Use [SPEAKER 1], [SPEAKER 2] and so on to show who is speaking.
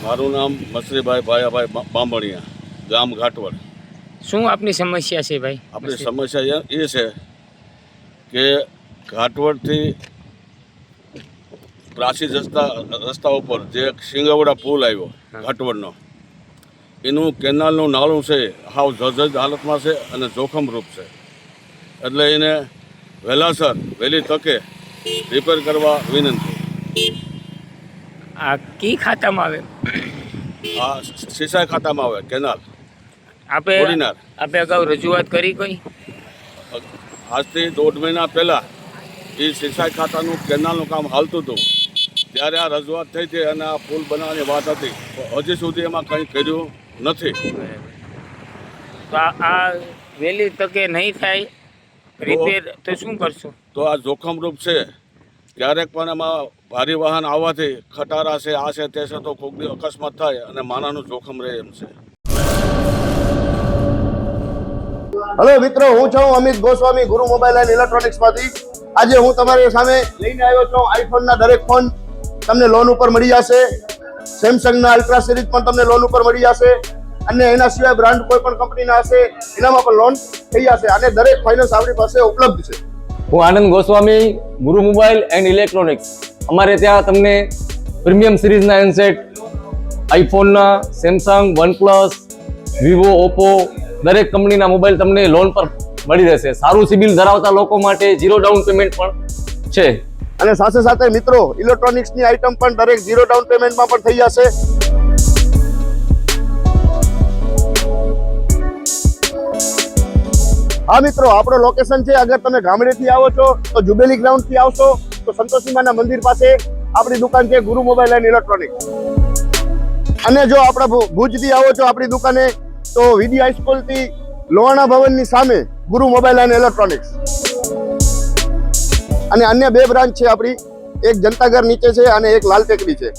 [SPEAKER 1] મારું નામ મસરીભાઈ ભાયાભાઈ બાંભણિયા, ગામ ઘાટવડ.
[SPEAKER 2] શું આપની સમસ્યા છે ભાઈ?
[SPEAKER 1] આપણી સમસ્યા એ છે કે ઘાટવડથી પ્રાચીન રસ્તા ઉપર જે સિંગવડા પુલ આવ્યો ઘાટવડનો, એનું કેનાલનું નાળું છે હાવ જર્જરિત હાલતમાં છે અને જોખમરૂપ છે. એટલે એને વહેલી તકે રિપેર કરવા વિનંતી.
[SPEAKER 2] આ કી ખાતામાં આવે?
[SPEAKER 1] આ સિંચાઈ ખાતામાં આવે કેનાલ
[SPEAKER 2] આપે
[SPEAKER 1] કોડીનાર.
[SPEAKER 2] આપે અગાઉ રજૂઆત કરી કોઈ?
[SPEAKER 1] આજથી 1.5 મહિના પહેલાં એ સિંચાઈ ખાતાનું કેનાલનું કામ હાલતું હતું ત્યારે આ રજૂઆત થઈ હતી અને આ પુલ બનાવવાની વાત હતી. હજી સુધી એમાં કંઈ કર્યું નથી.
[SPEAKER 2] તો આ વહેલી તકે નહીં થાય રિપેર તો શું કરશું?
[SPEAKER 1] તો આ જોખમરૂપ છે. ક્યારેક પણ એમાં ભારે વાહન આવવાથી ખટારા છે, આ છે, તે છે, તો કોઈક અકસ્માત થાય અને માનવનું જોખમ રહે એમ છે.
[SPEAKER 3] હેલો મિત્રો, હું છું અમિત ગોસ્વામી, ગુરુ મોબાઈલ એન્ડ ઇલેક્ટ્રોનિક્સમાંથી. આજે હું તમારી સામે લઈને આવ્યો છું આઈફોનના દરેક ફોન તમને લોન ઉપર મળી જશે. સેમસંગના અલ્ટ્રા સિરીઝ પણ તમને લોન ઉપર મળી જશે અને એના સિવાય બ્રાન્ડ કોઈ પણ કંપનીના હશે એનામાં પણ લોન થઈ જશે અને દરેક ફાઇનાન્સ આપણી પાસે ઉપલબ્ધ છે.
[SPEAKER 4] હું આનંદ ગોસ્વામી, ગુરુ મોબાઈલ એન્ડ ઇલેક્ટ્રોનિક્સ. અમારે ત્યાં તમને પ્રીમિયમ સિરીઝના હેન્ડસેટ, આઈફોનના, સેમસંગ, વનપ્લસ, વિવો, ઓપ્પો દરેક કંપનીના મોબાઈલ તમને લોન પર મળી રહેશે. સારું સિબિલ ધરાવતા લોકો માટે 0 ડાઉન પેમેન્ટ પણ છે.
[SPEAKER 3] અને સાથે સાથે મિત્રો ઇલેક્ટ્રોનિક્સની આઇટમ પણ દરેક 0 ડાઉન પેમેન્ટમાં પણ થઈ જશે. હા મિત્રો, આપણો લોકેશન છે, અગર તમે ગામડેથી આવો છો તો જુબેલી ગ્રાઉન્ડથી આવશો તો સંતોષીમાના મંદિર પાસે આપણી દુકાન છે ગુરુ મોબાઈલ એન્ડ ઇલેક્ટ્રોનિક્સ. અને જો આપણા ભુજથી આવો છો આપણી દુકાને તો વીડી હાઈસ્કૂલથી લોહાણા ભવનની સામે ગુરુ મોબાઈલ એન્ડ ઇલેક્ટ્રોનિક્સ. અને અન્ય 2 બ્રાન્ચ છે આપણી, એક જનતાગર નીચે છે અને એક લાલ ટેકરી છે.